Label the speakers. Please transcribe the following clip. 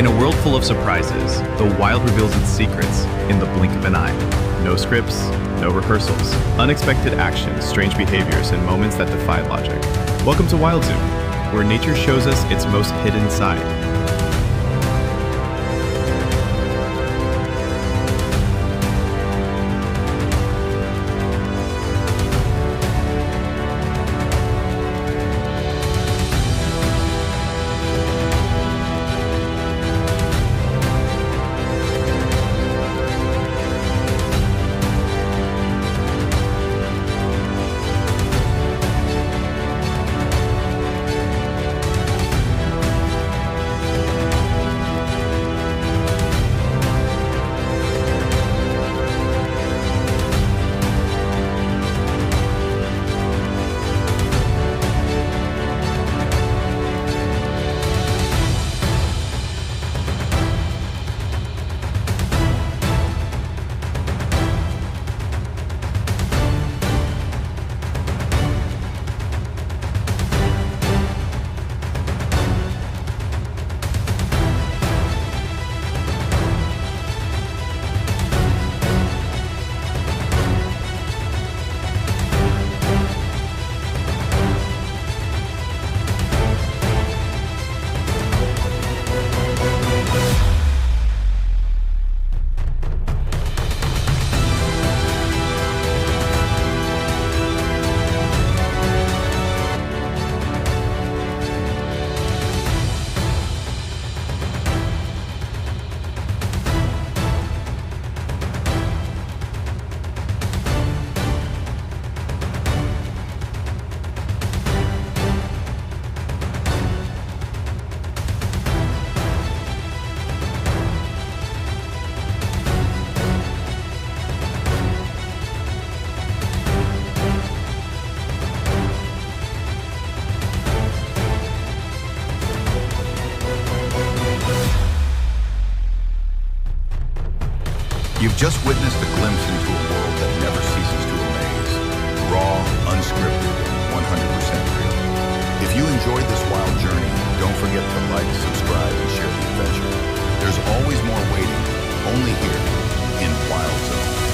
Speaker 1: In a world full of surprises, the wild reveals its secrets in the blink of an eye. No scripts, no rehearsals, unexpected actions, strange behaviors, and moments that defy logic. Welcome to Wild Zoo, where nature shows us its most hidden side.
Speaker 2: You've just witnessed a glimpse into a world that never ceases to amaze. Raw, unscripted, and 100% real. If you enjoyed this wild journey, don't forget to like, subscribe, and share the adventure. There's always more waiting, only here in Wild Zone.